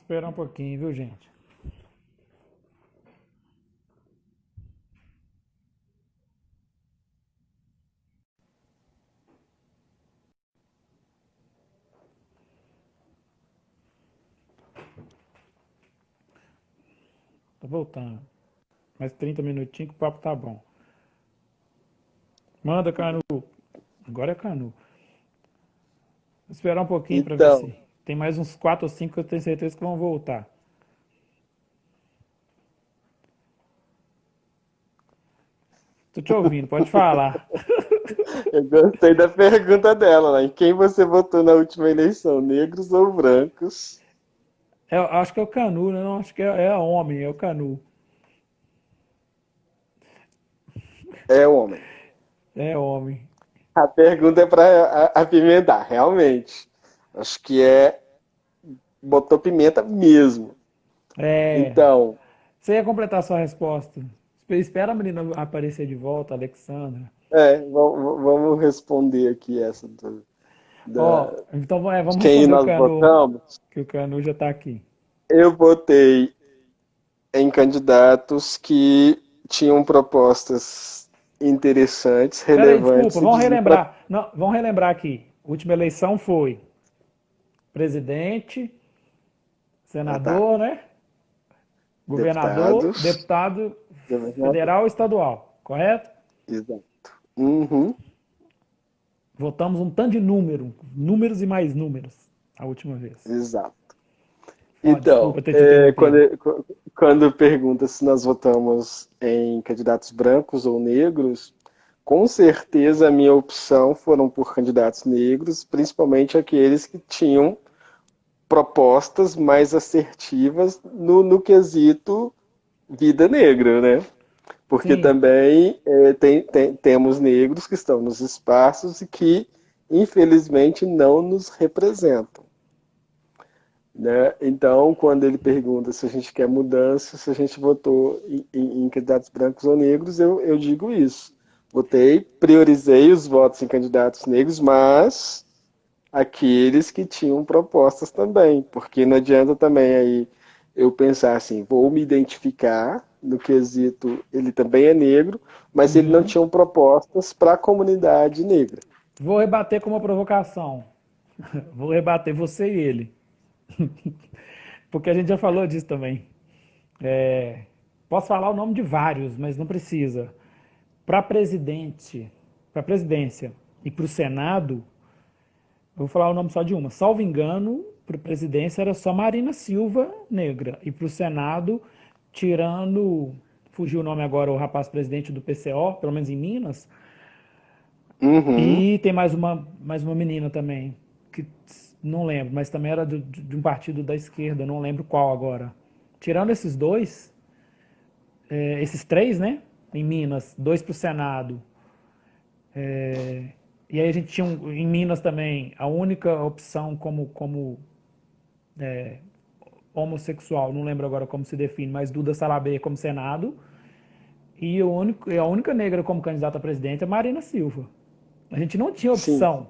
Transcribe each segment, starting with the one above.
Esperar um pouquinho, viu, gente? Tô voltando. Mais 30 minutinhos que o papo tá bom. Manda, Canu. Agora é Canu. Vou esperar um pouquinho pra ver Então, se... Tem mais uns 4 ou 5 que eu tenho certeza que vão voltar. Tô te ouvindo, pode falar. eu gostei da pergunta dela, né? Em quem você votou na última eleição, negros ou brancos? Acho que é o Canu, né? Não, acho que é homem, é o Canu. É homem. É homem. A pergunta é para apimentar, realmente. Acho que botou pimenta mesmo. É. Então, Você ia completar sua resposta. Espera a menina aparecer de volta, Alexandra. vamos responder aqui essa Ó, então de vamos quem responder o nós Canu, votamos. que o Canu já tá aqui. Eu votei em candidatos que tinham propostas interessantes, Pera aí, desculpa, relevantes e vamos diziam para. relembrar. Não, vamos relembrar aqui. A última eleição foi presidente, Ah, tá. senador, né? Governador, Deputados, deputado governador. federal e estadual, correto? Exato. Uhum, Votamos um tanto de números e mais números, a última vez. exato. Ó, Então, desculpa ter te interrompido. quando pergunta se nós votamos em candidatos brancos ou negros, com certeza a minha opção foram por candidatos negros, principalmente aqueles que tinham propostas mais assertivas no quesito vida negra, né? Porque Sim, também temos negros que estão nos espaços e que, infelizmente, não nos representam. Né? Então, quando ele pergunta se a gente quer mudança, se a gente votou em candidatos brancos ou negros, eu digo isso. Votei, priorizei os votos em candidatos negros, mas aqueles que tinham propostas também, porque não adianta também aí eu pensar assim, vou me identificar no quesito, ele também é negro, mas ele não tinha propostas para a comunidade negra. vou rebater com uma provocação. Vou rebater você e ele. Porque a gente já falou disso também. Posso falar o nome de vários, mas não precisa. Para presidente, para presidência e para o Senado, eu vou falar o nome só de uma. Salvo engano, para presidência era só Marina Silva negra. E para o Senado, tirando, fugiu o nome agora, o rapaz presidente do PCO, pelo menos em Minas. Uhum, E tem mais uma menina também, que não lembro, mas também era de um partido da esquerda, não lembro qual agora. Tirando esses dois, esses três, né? Em Minas, dois para o Senado. E aí a gente tinha em Minas também a única opção como homossexual, não lembro agora como se define, mas Duda Salabert como Senado. E a única negra como candidata a presidente é Marina Silva. A gente não tinha sim. opção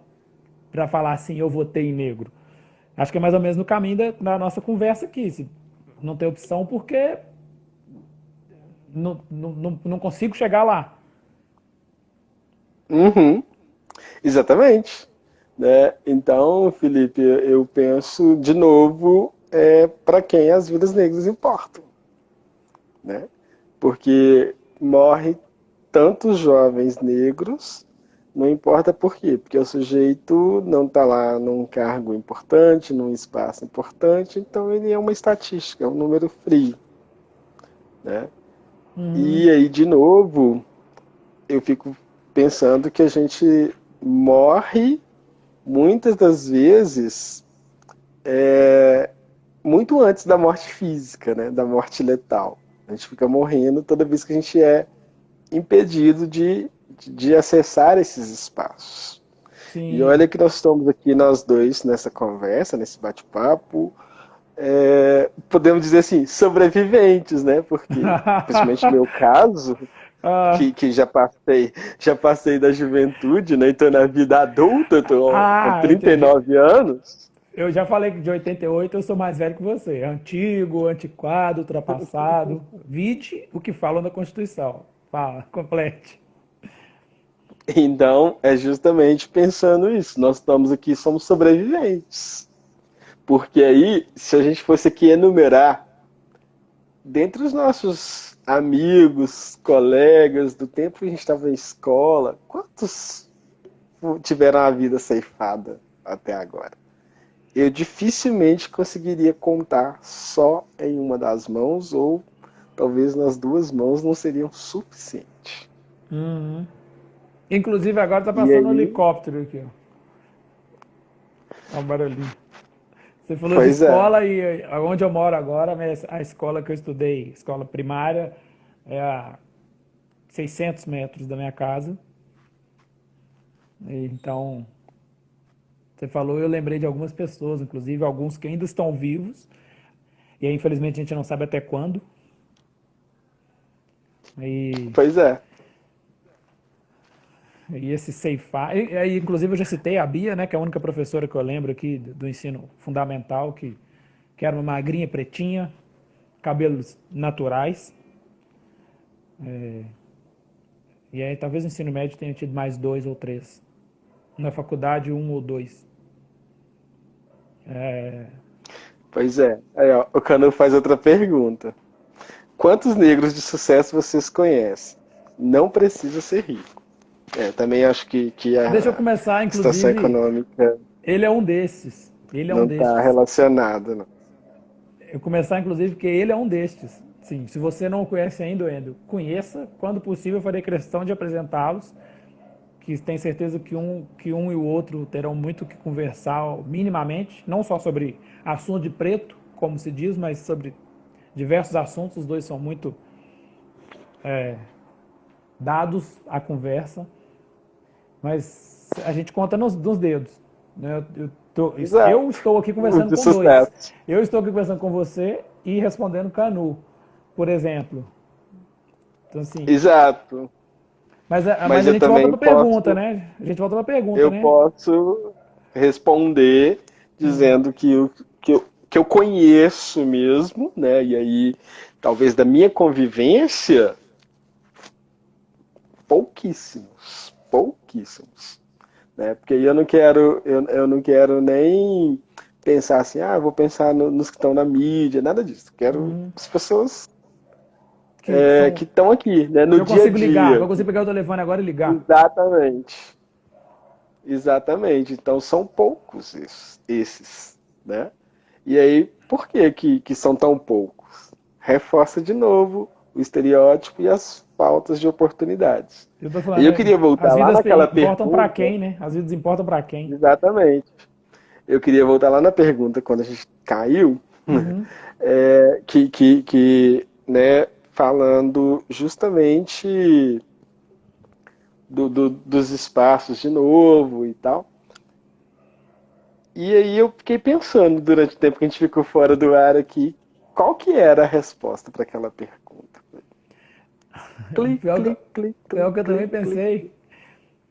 para falar assim, eu votei em negro. Acho que é mais ou menos no caminho da nossa conversa aqui. Se não tem opção porque não consigo chegar lá. Uhum, exatamente. Né? Então, Felipe, eu penso de novo para quem as vidas negras importam. Né? Porque morre tantos jovens negros, não importa por quê, porque o sujeito não está lá num cargo importante, num espaço importante, então ele é uma estatística, é um número frio. Né? E aí, de novo, eu fico pensando que a gente morre muitas das vezes muito antes da morte física, né? Da morte letal. A gente fica morrendo toda vez que a gente é impedido de acessar esses espaços. E olha Sim. que nós estamos aqui, nós dois, nessa conversa, nesse bate-papo, podemos dizer assim, sobreviventes, né? Porque, principalmente no meu caso, Ah, que já passei da juventude, né? Estou na vida adulta, estou com ah, entendi. 39 anos. Eu já falei que de 88 eu sou mais velho que você. Antigo, antiquado, ultrapassado. Vide o que falam na Constituição. Fala, complete. Então, é justamente pensando isso. Nós estamos aqui, somos sobreviventes. Porque aí, se a gente fosse aqui enumerar, dentre os nossos amigos, colegas, do tempo que a gente estava em escola, quantos tiveram a vida ceifada até agora? Eu dificilmente conseguiria contar só em uma das mãos, ou talvez nas duas mãos não seriam suficiente. Uhum. Inclusive agora tá E passando um aí, helicóptero aqui, ó. Olha o barulhinho. Você falou de pois é, escola e onde eu moro agora, a escola que eu estudei, escola primária, é a 600 metros da minha casa. Então, você falou, eu lembrei de algumas pessoas, inclusive alguns que ainda estão vivos, e aí, infelizmente a gente não sabe até quando. E, pois é, e esse ceifar. E aí, inclusive, eu já citei a Bia, né, que é a única professora que eu lembro aqui do ensino fundamental, que era uma magrinha pretinha, cabelos naturais. E aí, talvez no ensino médio tenha tido mais dois ou três. Na faculdade, um ou dois. pois é. Aí, ó, o Canu faz outra pergunta. Quantos negros de sucesso vocês conhecem? Não precisa ser rico. Também acho que Deixa eu a começar, situação inclusive, econômica ele é um destes. Ele é um não está destes. relacionada, não. Eu começar, inclusive, porque ele é um destes. Sim, se você não o conhece ainda, Endo, conheça. Quando possível, eu farei questão de apresentá-los, que tenho certeza que um e o outro terão muito o que conversar minimamente, não só sobre assunto de preto, como se diz, mas sobre diversos assuntos. Os dois são muito dados à conversa, mas a gente conta nos dedos. Né? Eu Exato. estou aqui Os conversando de com dois. sucesso. Eu estou aqui conversando com você e respondendo Canu, por exemplo. Então, assim. Exato. Mas Mas a eu gente volta também para a pergunta, posso, né? A gente volta para a pergunta, eu né? posso responder dizendo que eu conheço mesmo, né? E aí, talvez da minha convivência, pouquíssimos, pouquíssimos, né? Porque aí eu não quero nem pensar assim, ah, eu vou pensar nos que estão na mídia, nada disso. Quero as pessoas Que que são. estão aqui, né, Que no eu dia a consigo ligar, que eu dia. consigo pegar o telefone agora e ligar. Exatamente, exatamente. Então são poucos esses, né? E aí, por que são tão poucos? Reforça de novo o estereótipo e as faltas de oportunidades. Eu tô E falando, eu queria as voltar lá vidas naquela importam para pergunta, quem, né? As vidas importam para quem. exatamente. Eu queria voltar lá na pergunta quando a gente caiu, Uhum. né, falando justamente dos espaços de novo e tal. E aí eu fiquei pensando durante o tempo que a gente ficou fora do ar aqui, qual que era a resposta para aquela pergunta? Clic, Pior que, clic, clic, pior clic, que eu também clic, clic. pensei.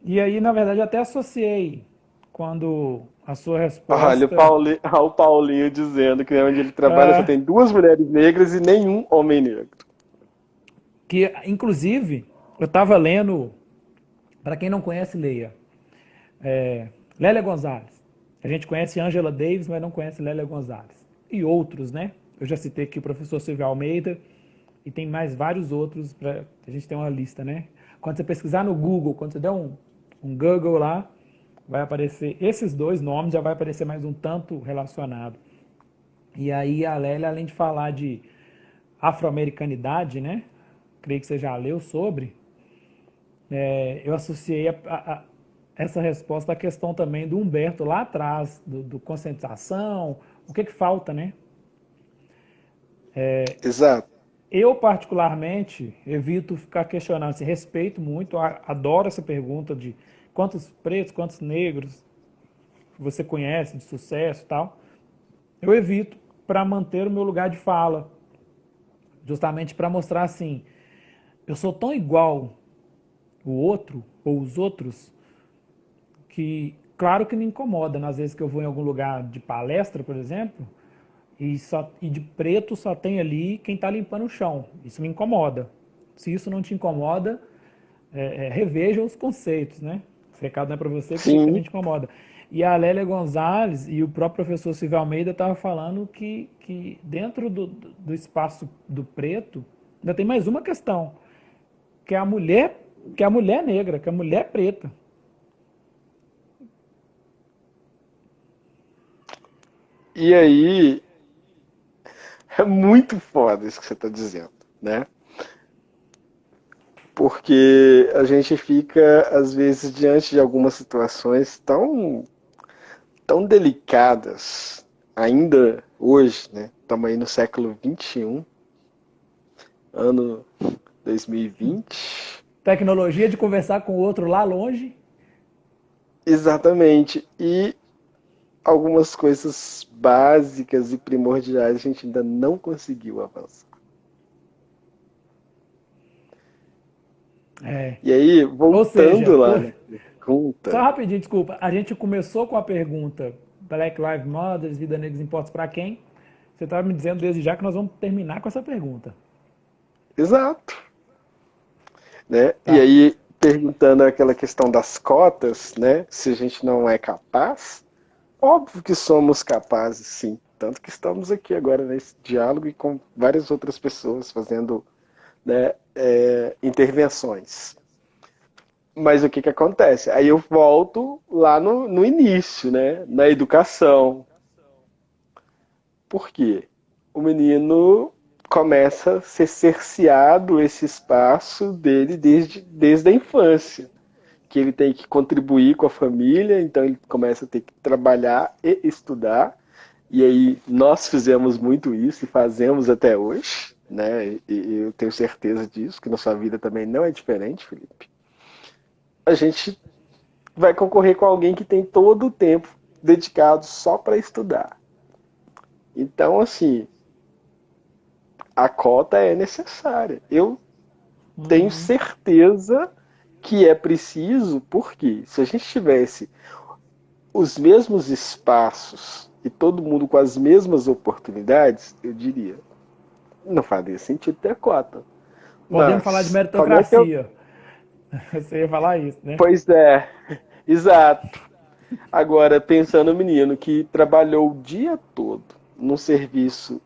E aí, na verdade, até associei quando a sua Olha, resposta. o Paulinho dizendo que onde ele trabalha só É, tem duas mulheres negras e nenhum homem negro. que, inclusive, eu estava lendo, para quem não conhece, leia. Lélia Gonzalez. A gente conhece Angela Davis, mas não conhece Lélia Gonzalez. E outros, né? Eu já citei aqui o professor Silvio Almeida e tem mais vários outros. A gente tem uma lista, né? Quando você pesquisar no Google, quando você der um Google lá, vai aparecer esses dois nomes, já vai aparecer mais um tanto relacionado. E aí a Lélia, além de falar de afro-americanidade, né? Creio que você já leu sobre. Eu associei essa resposta à questão também do Humberto lá atrás, do conscientização, o que falta, né? Exato. Eu, particularmente, evito ficar questionando, assim, respeito muito, adoro essa pergunta de quantos pretos, quantos negros você conhece de sucesso e tal. Eu evito para manter o meu lugar de fala, justamente para mostrar assim, eu sou tão igual o outro ou os outros que claro que me incomoda, nas vezes que eu vou em algum lugar de palestra, por exemplo, e de preto só tem ali quem está limpando o chão. Isso me incomoda. Se isso não te incomoda, reveja os conceitos, né? Esse recado não é para você, porque isso aqui também Sim, te incomoda. E a Lélia Gonzalez e o próprio professor Silvio Almeida estavam falando que dentro do espaço do preto ainda tem mais uma questão, que é a mulher negra, que é a mulher preta. e aí é muito foda isso que você está dizendo, né? Porque a gente fica, às vezes, diante de algumas situações tão delicadas, ainda hoje, né? Estamos aí no século XXI, ano 2020. Tecnologia de conversar com o outro lá longe. Exatamente. E algumas coisas básicas e primordiais a gente ainda não conseguiu avançar. É. E aí, Ou voltando seja, lá na só pergunta, rapidinho, desculpa. A gente começou com a pergunta Black Lives Matter, Vida Negra importa para quem? Você estava me dizendo desde já que nós vamos terminar com essa pergunta. exato, né? E Tá. aí, perguntando aquela questão das cotas, né? Se a gente não é capaz, óbvio que somos capazes, sim. Tanto que estamos aqui agora nesse diálogo e com várias outras pessoas fazendo, né, intervenções. Mas o que que acontece? Aí eu volto lá no início, né? Na educação. Por quê? O menino começa a ser cerceado esse espaço dele desde a infância. Que ele tem que contribuir com a família, então ele começa a ter que trabalhar e estudar. E aí nós fizemos muito isso e fazemos até hoje, né? E eu tenho certeza disso, que na sua vida também não é diferente, Felipe. A gente vai concorrer com alguém que tem todo o tempo dedicado só para estudar. Então, assim, a cota é necessária. Eu tenho Uhum. certeza que é preciso, porque se a gente tivesse os mesmos espaços e todo mundo com as mesmas oportunidades, eu diria, não faria sentido ter cota. Podemos falar de Mas, como é que eu. meritocracia. Você ia falar isso, né? Pois é, exato. Agora, pensando no menino que trabalhou o dia todo num serviço,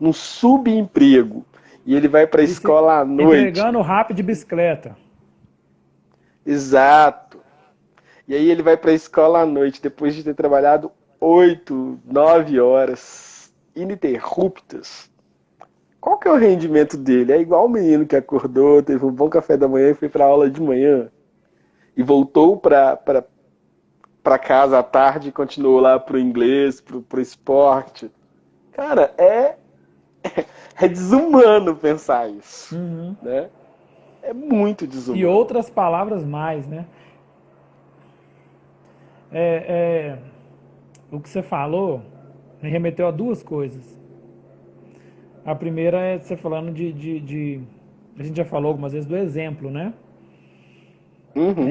num subemprego, e ele vai para a E se escola à noite. entregando rápido de bicicleta. Exato. E aí ele vai para a escola à noite, depois de ter trabalhado 8, 9 horas ininterruptas. Qual que é o rendimento dele? É igual o menino que acordou, teve um bom café da manhã e foi para a aula de manhã. E voltou para casa à tarde e continuou lá pro inglês, pro esporte. Cara, é desumano pensar isso, Uhum. né? É muito E desumano. outras palavras mais, né? É, o que você falou me remeteu a duas coisas. A primeira é você falando a gente já falou algumas vezes do exemplo, né? Uhum.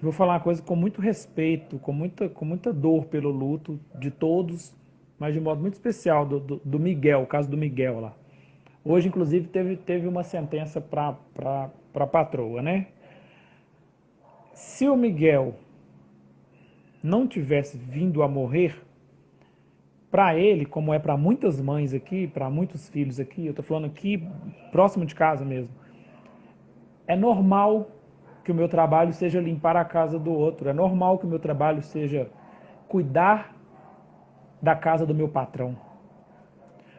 Vou falar uma coisa com muito respeito, com muita dor pelo luto de todos, mas de modo muito especial do Miguel, o caso do Miguel lá. Hoje, inclusive, teve uma sentença para a patroa, né? Se o Miguel não tivesse vindo a morrer, para ele, como é para muitas mães aqui, para muitos filhos aqui, eu tô falando aqui próximo de casa mesmo, é normal que o meu trabalho seja limpar a casa do outro, é normal que o meu trabalho seja cuidar da casa do meu patrão.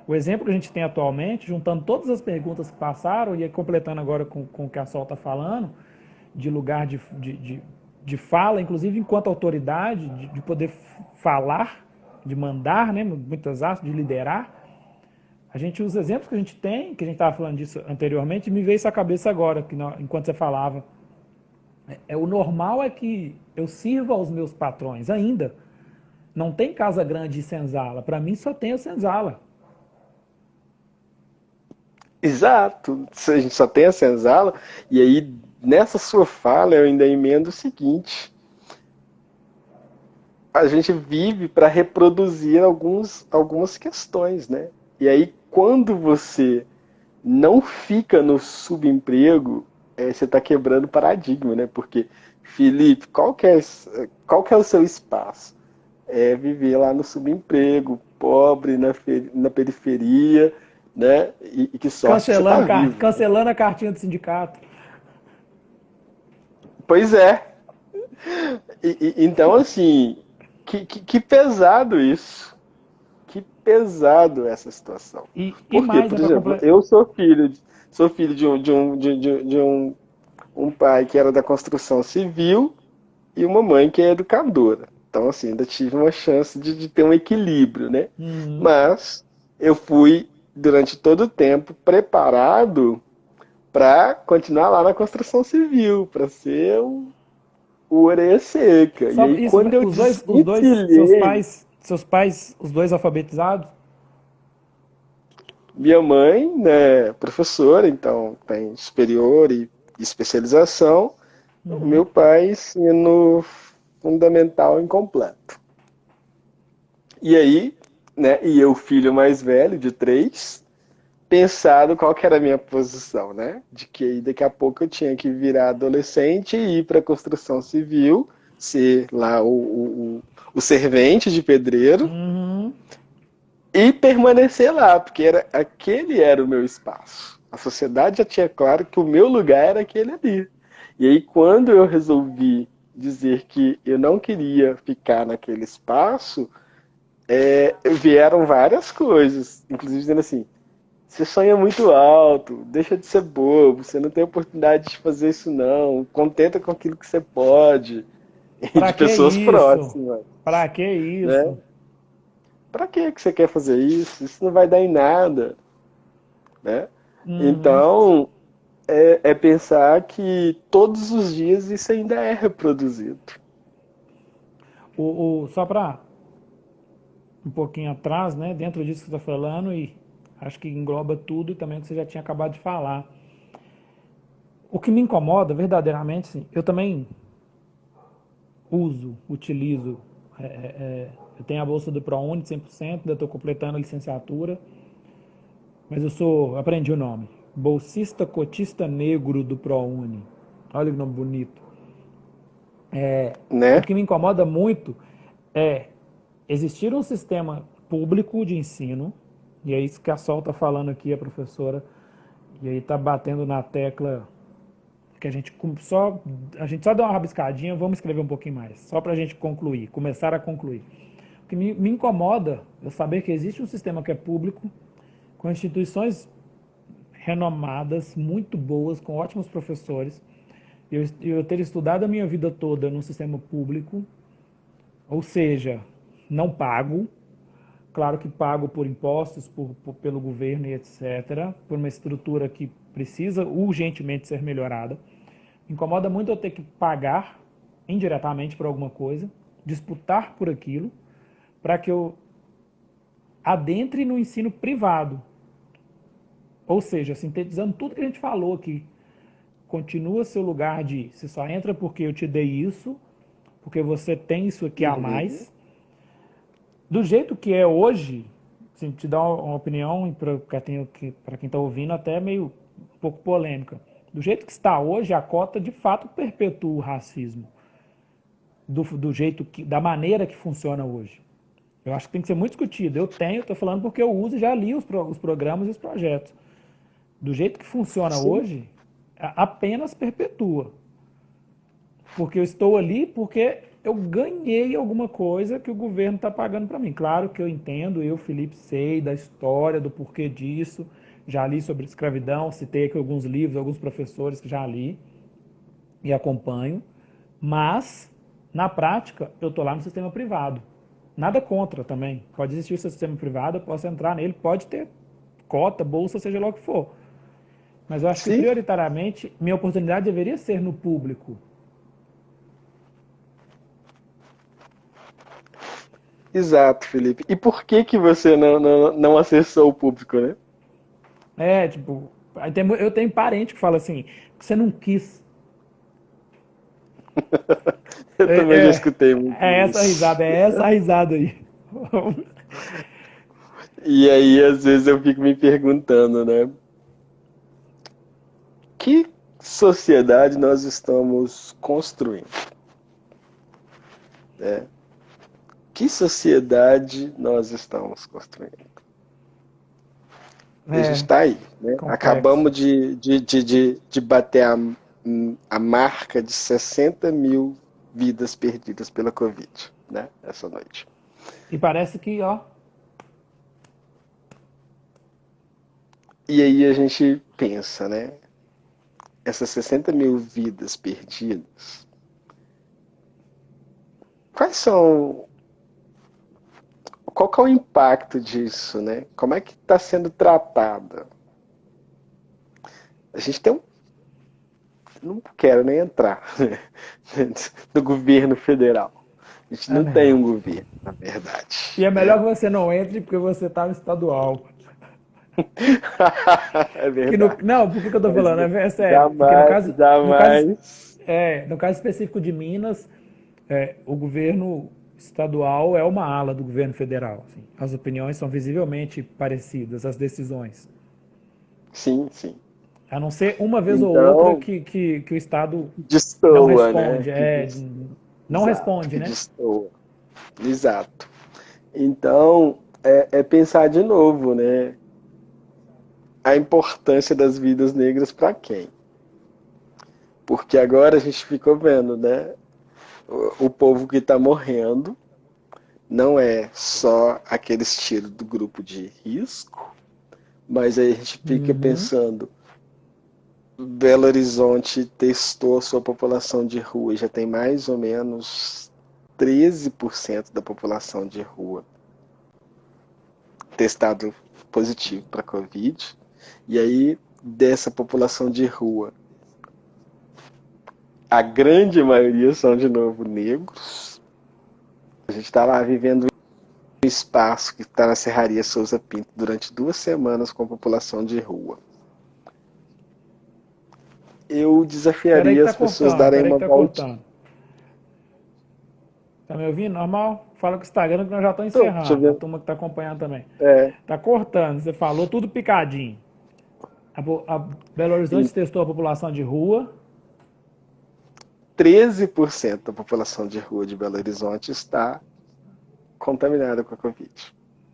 O exemplo que a gente tem atualmente, juntando todas as perguntas que passaram e completando agora com o que a Sol está falando, de lugar de fala, inclusive enquanto autoridade, de poder falar, de mandar, né, muitas aspas, de liderar. A gente, os exemplos que a gente tem, que a gente estava falando disso anteriormente, me veio isso à cabeça agora, enquanto você falava. O normal é que eu sirva aos meus patrões ainda. Não tem casa grande e senzala. Para mim só tem a senzala. Exato. A gente só tem a senzala, e aí nessa sua fala eu ainda emendo o seguinte: a gente vive para reproduzir algumas questões, né? E aí, quando você não fica no subemprego, você está quebrando paradigma, né? Porque, Felipe, qual que é o seu espaço? É viver lá no subemprego, pobre, na periferia, né? E que sorte que você está vivo. Cancelando a cartinha do sindicato. Pois é. Então, assim, que pesado isso. Que pesado essa situação. E Por quê? mais, né, Por para exemplo, completar. eu sou filho de um pai que era da construção civil e uma mãe que é educadora. Então, assim, ainda tive uma chance de ter um equilíbrio, né? Mas eu fui, durante todo o tempo, preparado para continuar lá na construção civil, para ser o orelha seca. E Só aí, isso, quando eu os dois, desencilhei, seus pais, os dois alfabetizados? minha mãe, né, professora, então tem superior e especialização. O meu pai, ensino fundamental incompleto. E aí, né, e eu, filho mais velho, de três, pensado qual que era a minha posição, né? De que aí daqui a pouco eu tinha que virar adolescente e ir para a construção civil, ser lá o servente de pedreiro Uhum. e permanecer lá, porque aquele era o meu espaço. A sociedade já tinha claro que o meu lugar era aquele ali. E aí, quando eu resolvi dizer que eu não queria ficar naquele espaço, vieram várias coisas, inclusive dizendo assim: você sonha muito alto, deixa de ser bobo, você não tem oportunidade de fazer isso não, contenta com aquilo que você pode, e Pra de que pessoas isso? próximas, Pra que né? isso? Pra que você quer fazer isso? Isso não vai dar em nada, né? Uhum. Então, é pensar que todos os dias isso ainda é reproduzido. Só para um pouquinho atrás, né, dentro disso que você está falando, e acho que engloba tudo e também o que você já tinha acabado de falar. O que me incomoda verdadeiramente, sim, eu também utilizo, eu tenho a bolsa do ProUni de 100%, ainda estou completando a licenciatura, mas aprendi o nome, bolsista cotista negro do ProUni. Olha que nome bonito. O Né? que me incomoda muito é existir um sistema público de ensino, e é isso que a Sol está falando aqui, a professora, e aí está batendo na tecla que a gente só deu uma rabiscadinha, vamos escrever um pouquinho mais, só para a gente concluir, começar a concluir. O que me incomoda é saber que existe um sistema que é público, com instituições renomadas, muito boas, com ótimos professores, eu ter estudado a minha vida toda num sistema público, ou seja, não pago, claro que pago por impostos, pelo governo e etc., por uma estrutura que precisa urgentemente ser melhorada. Me incomoda muito eu ter que pagar indiretamente por alguma coisa, disputar por aquilo, para que eu adentre no ensino privado. Ou seja, sintetizando tudo que a gente falou aqui, continua seu lugar de você só entra porque eu te dei isso, porque você tem isso aqui a Uhum. mais. Do jeito que é hoje, assim, te dar uma opinião para quem está ouvindo até meio um pouco polêmica. Do jeito que está hoje, a cota de fato perpetua o racismo. Da maneira que funciona hoje. Eu acho que tem que ser muito discutido. Estou falando porque eu uso e já li os programas e os projetos. Do jeito que funciona Sim, hoje, apenas perpetua. Porque eu estou ali porque eu ganhei alguma coisa que o governo está pagando para mim. Claro que eu entendo, eu, Felipe, sei da história, do porquê disso. Já li sobre escravidão, citei aqui alguns livros, alguns professores que já li e acompanho. Mas, na prática, eu estou lá no sistema privado. Nada contra também. Pode existir o sistema privado, eu posso entrar nele, pode ter cota, bolsa, seja lá o que for. Mas eu acho que sim, prioritariamente minha oportunidade deveria ser no público. exato, Felipe. E por que que você não acessou o público, né? Tipo, eu tenho parente que fala assim, que você não quis. Eu também já É, escutei muito isso. é essa risada aí. E aí, às vezes, eu fico me perguntando, né? Que sociedade nós estamos construindo? Né? Que sociedade nós estamos construindo? E a gente É, está aí, né? complexo. Acabamos de bater a marca de 60 mil vidas perdidas pela Covid, né? Essa noite. E parece que, ó, E aí a gente pensa, né? Essas 60 mil vidas perdidas, quais são. Qual que é o impacto disso, né? Como é que está sendo tratada? A gente tem um. Não quero nem entrar, né? No governo federal. A gente é não tem melhor. um governo, na E verdade, é melhor né? que você não entre porque você tá no estadual. É Que no, verdade. não, por que que eu tô Mas falando? É sério. Porque jamais, jamais. no caso específico de Minas, o governo estadual é uma ala do governo federal. Assim. As opiniões são visivelmente parecidas, as decisões. Sim, sim. A não ser uma vez ou outra Então, que o Estado não destoa, né? responde. Não Exato, responde, que né? destoa. Exato. Então, é pensar de novo, né? A importância das vidas negras para quem? Porque agora a gente ficou vendo, né? O povo que está morrendo não é só aqueles tiros do grupo de risco, mas aí a gente fica Uhum. pensando, Belo Horizonte testou a sua população de rua, já tem mais ou menos 13% da população de rua testado positivo para Covid. E aí, dessa população de rua, a grande maioria são, de novo, negros. A gente está lá vivendo um espaço que está na Serraria Souza Pinto durante 2 semanas com a população de rua. Eu Peraí que desafiaria tá as pessoas a cortando, darem peraí que uma tá voltinha. cortando. Tá me ouvindo? Normal? Fala com o Instagram que nós já estamos Então, deixa eu encerrando. A ver. turma que tá acompanhando também. É, Tá cortando, você falou tudo picadinho. A Belo em Horizonte testou a população de rua. 13% da população de rua de Belo Horizonte está contaminada com a Covid.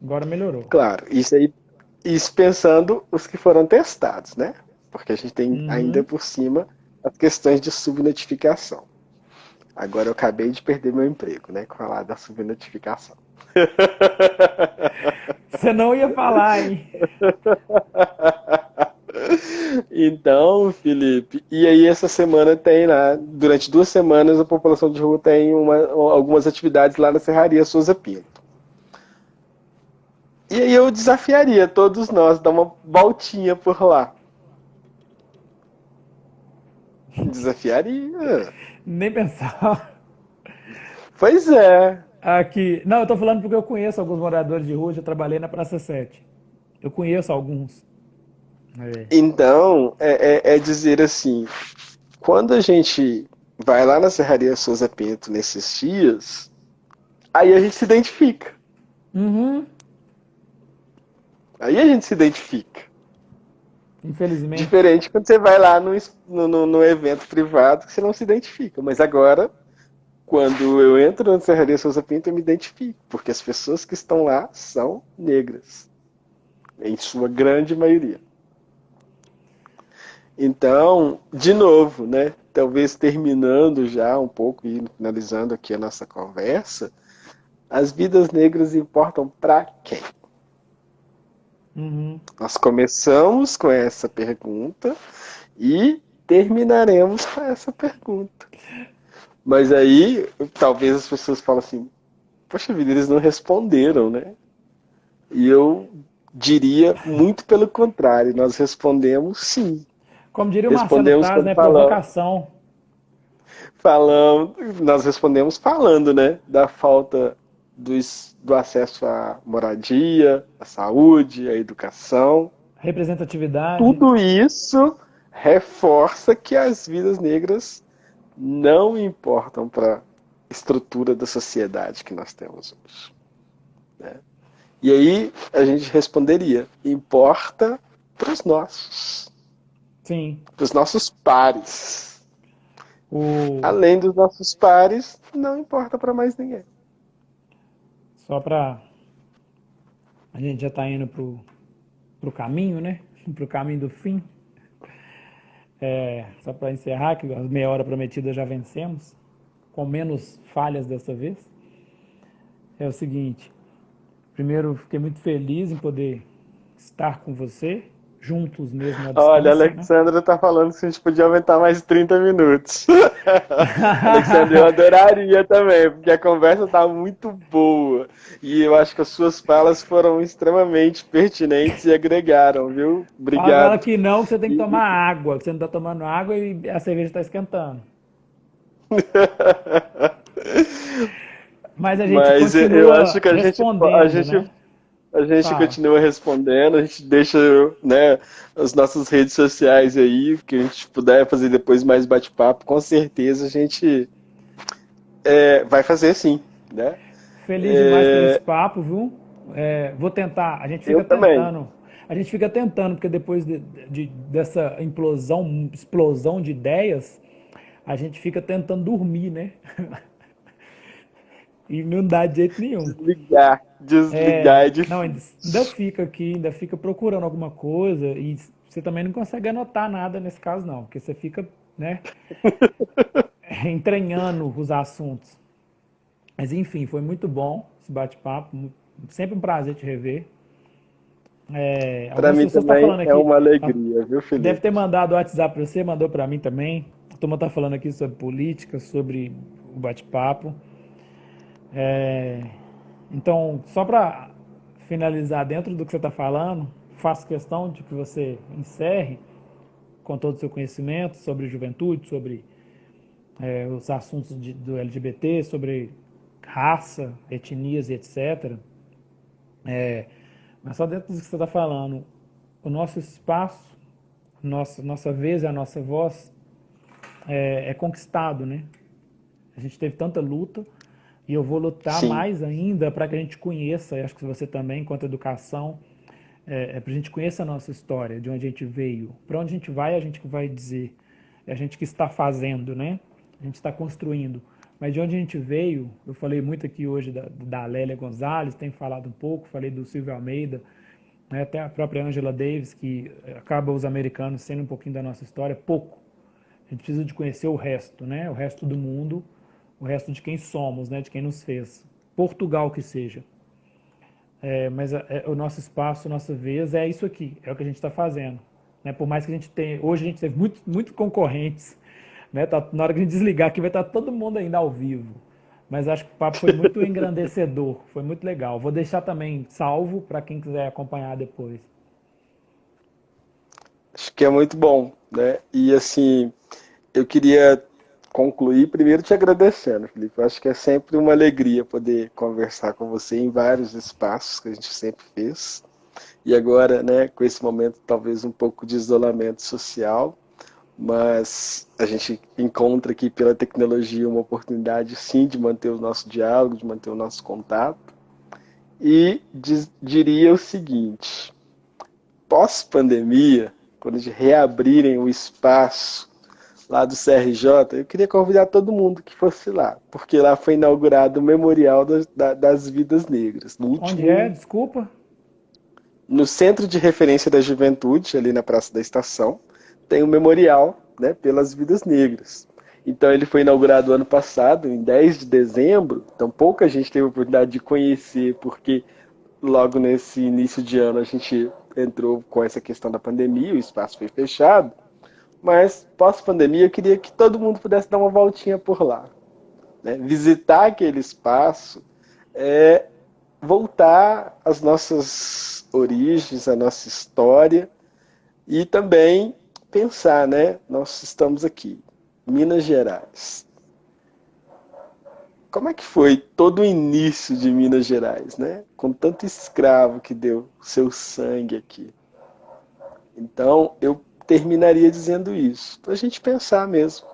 Agora melhorou. Claro, isso pensando os que foram testados, né? Porque a gente tem ainda Uhum. por cima as questões de subnotificação. Agora eu acabei de perder meu emprego, né? Com falar da subnotificação. Você não ia falar, hein? Então, Felipe, e aí essa semana tem lá, durante 2 semanas a população de rua tem algumas atividades lá na Serraria Souza Pinto. E aí eu desafiaria todos nós a dar uma voltinha por lá. Desafiaria. Nem pensar. Pois é. Aqui. Não, eu tô falando porque eu conheço alguns moradores de rua, já trabalhei na Praça 7. Eu conheço alguns. É. Então, é dizer assim, quando a gente vai lá na Serraria Souza Pinto nesses dias, aí a gente se identifica. Uhum. Aí a gente se identifica. Infelizmente. Diferente quando você vai lá no evento privado que você não se identifica. Mas agora, quando eu entro na Serraria Souza Pinto, eu me identifico. Porque as pessoas que estão lá são negras. Em sua grande maioria. Então, de novo, né? Talvez terminando já um pouco e finalizando aqui a nossa conversa, as vidas negras importam para quem? Uhum. Nós começamos com essa pergunta e terminaremos com essa pergunta. Mas aí, talvez as pessoas falem assim: poxa vida, eles não responderam, né? E eu diria muito pelo contrário, nós respondemos sim. Como diria o Marcelo Respondemos Taz, quando né? falamos, Provocação. nós respondemos falando, né, da falta do acesso à moradia, à saúde, à educação. Representatividade. Tudo isso reforça que as vidas negras não importam para estrutura da sociedade que nós temos hoje, né? E aí a gente responderia: importa para Sim. os nossos pares. O... Além dos nossos pares, não importa para mais ninguém. Só para a gente já tá indo pro caminho, né? Pro caminho do fim. Só para encerrar, que as meia hora prometida já vencemos, com menos falhas dessa vez. É o seguinte: primeiro, fiquei muito feliz em poder estar com você, juntos mesmo à Olha, a distância, né? Alexandra tá falando que a gente podia aumentar mais 30 minutos. Alexandre, eu adoraria também, porque a conversa tá muito boa. E eu acho que as suas falas foram extremamente pertinentes e agregaram, viu? Fala com ela Obrigado. que não, que você tem que E- tomar água, que você não tá tomando água e a cerveja está esquentando. Mas a gente Mas eu acho continua que respondendo, né? a gente Fala. continua respondendo, a gente deixa, né, as nossas redes sociais aí, que a gente puder fazer depois mais bate-papo, com certeza a gente vai fazer sim, né? Feliz demais por esse É, papo, viu? Vou tentar. eu também. A gente fica tentando, porque depois dessa explosão de ideias, a gente fica tentando dormir, né? E não dá de jeito nenhum. Desligar é Não, ainda difícil. fica aqui, ainda fica procurando alguma coisa e você também não consegue anotar nada nesse caso, não, porque você fica, né, entranhando os assuntos. Mas enfim, foi muito bom esse bate-papo, sempre um prazer te rever. Para Algumas mim pessoas estão também falando é aqui, uma alegria, viu, deve Felipe? ter mandado o WhatsApp para você, mandou para mim também. A turma está falando aqui sobre política, sobre o bate-papo. Então, só para finalizar dentro do que você está falando, faço questão de que você encerre com todo o seu conhecimento sobre juventude, sobre os assuntos do LGBT, sobre raça, etnias e etc. Mas só dentro do que você está falando, o nosso espaço, nossa vez e a nossa voz é conquistado, né? A gente teve tanta luta e eu vou lutar Sim, mais ainda para que a gente conheça, e acho que você também, enquanto educação, para a gente conheça a nossa história, de onde a gente veio, para onde a gente vai, a gente que vai dizer, é a gente que está fazendo, né? A gente está construindo. Mas de onde a gente veio, eu falei muito aqui hoje da Lélia Gonzalez, tenho falado um pouco, falei do Silvio Almeida, né, até a própria Angela Davis, que acaba os americanos sendo um pouquinho da nossa história, pouco. A gente precisa de conhecer o resto, né? O resto do mundo, o resto de quem somos, né? De quem nos fez. Portugal que seja. Mas o nosso espaço, a nossa vez é isso aqui, é o que a gente está fazendo. Né? Por mais que a gente tenha, hoje a gente teve muito concorrentes, né? Na hora que a gente desligar aqui vai estar todo mundo ainda ao vivo. Mas acho que o papo foi muito engrandecedor, foi muito legal. Vou deixar também salvo para quem quiser acompanhar depois. acho que é muito bom, né? E assim, eu queria concluir primeiro te agradecendo, Felipe. Eu acho que é sempre uma alegria poder conversar com você em vários espaços que a gente sempre fez. E agora, né, com esse momento talvez um pouco de isolamento social, mas a gente encontra aqui pela tecnologia uma oportunidade sim de manter o nosso diálogo, de manter o nosso contato. E diria o seguinte: pós-pandemia, quando eles reabrirem o espaço lá do CRJ, eu queria convidar todo mundo que fosse lá, porque lá foi inaugurado o Memorial das Vidas Negras, no Onde é? último, Desculpa. no Centro de Referência da Juventude, ali na Praça da Estação, tem um memorial, né, pelas Vidas Negras. Então ele foi inaugurado ano passado, em 10 de dezembro, então pouca gente teve a oportunidade de conhecer, porque logo nesse início de ano a gente entrou com essa questão da pandemia, o espaço foi fechado, mas pós-pandemia eu queria que todo mundo pudesse dar uma voltinha por lá, né? Visitar aquele espaço, é, voltar às nossas origens, à nossa história e também pensar, né? Nós estamos aqui, Minas Gerais. Como é que foi todo o início de Minas Gerais, né? Com tanto escravo que deu seu sangue aqui. Então, eu terminaria dizendo isso, para a gente pensar mesmo,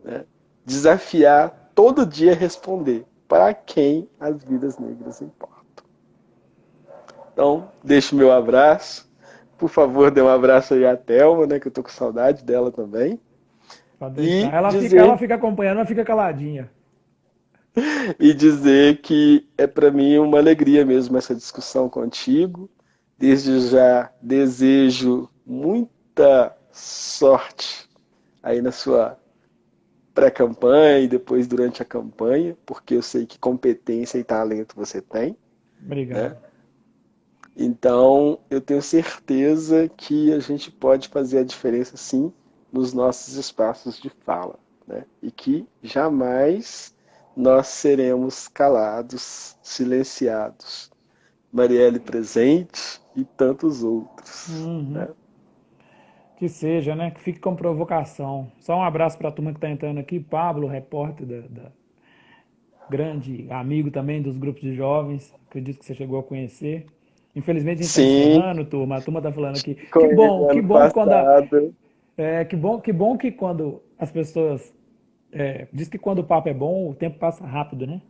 né? Desafiar todo dia responder: para quem as vidas negras importam? Então, deixo meu abraço. Por favor, dê um abraço aí à Thelma, né, que eu tô com saudade dela também. Pode deixar. E Ela dizer, fica acompanhando, ela fica caladinha. e dizer que é para mim uma alegria mesmo essa discussão contigo. Desde já desejo muita sorte aí na sua pré-campanha e depois durante a campanha, porque eu sei que competência e talento você tem, né? Obrigado. Então, eu tenho certeza que a gente pode fazer a diferença sim nos nossos espaços de fala, né? E que jamais nós seremos calados, silenciados. Marielle presente e tantos outros, Uhum. né? Que seja, né? Que fique com provocação. Só um abraço para a turma que está entrando aqui. Pablo, repórter grande amigo também dos grupos de jovens. Acredito que você chegou a conhecer. Infelizmente a gente está Sim, encerrando, turma. A turma está falando aqui. conheci Que ano bom quando passado. que bom que quando as pessoas diz que quando o papo é bom, o tempo passa rápido, né?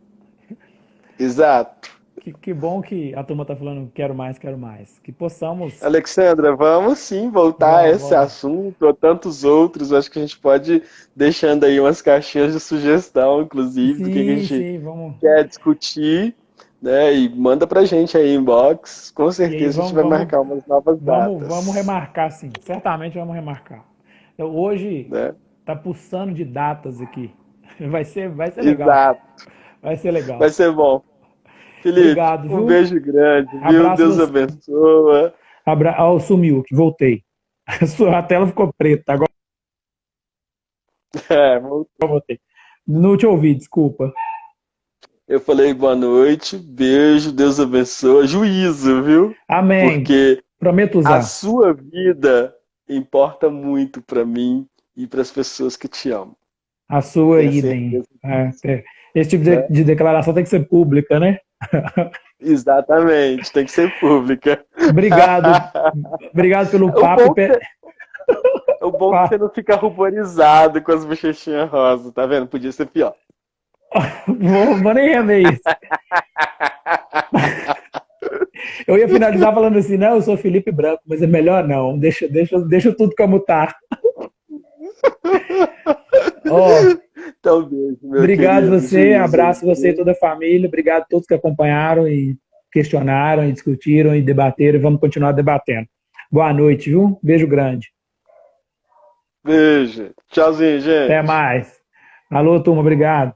Exato. Que bom que a turma está falando quero mais, quero mais. Que possamos. Alexandra, vamos sim voltar a Vamos, esse vamos. assunto ou tantos outros. Acho que a gente pode ir deixando aí umas caixinhas de sugestão, inclusive, do que a Sim, gente sim, vamos. quer discutir, né? E manda pra gente aí inbox. Com E aí certeza a gente vai marcar umas novas vamos datas, remarcar, sim. Certamente vamos remarcar. Hoje né? tá pulsando de datas aqui. Vai ser legal. Exato. Vai ser Vai legal. ser bom. Felipe, Obrigado, um viu? beijo grande, viu? Abraço Deus você. abençoa. Sumiu, que voltei. A tela ficou preta, agora É, eu voltei. Não te ouvi, desculpa. eu falei boa noite, beijo, Deus abençoa, juízo, viu? Amém. Porque Prometo a usar. sua vida importa muito para mim e para as pessoas que te amam. A sua Tenha idem. certeza disso, Esse tipo né? de declaração tem que ser pública, né? Exatamente, tem que ser pública. Obrigado. Obrigado pelo O papo. bom, o bom é que você não fica ruborizado com as bochechinhas rosas, tá vendo? Podia ser pior. Vou nem rever isso. Eu ia finalizar falando assim, não, eu sou Felipe Branco, mas é melhor não. Deixa tudo como tá. Ó, Então, beijo, meu obrigado querido. você, Juízo aí, abraço você e viu? toda a família. Obrigado a todos que acompanharam e questionaram, e discutiram e debateram. E vamos continuar debatendo. Boa noite, viu? Beijo grande. Beijo. Tchauzinho, Até gente. mais. Alô, turma, obrigado.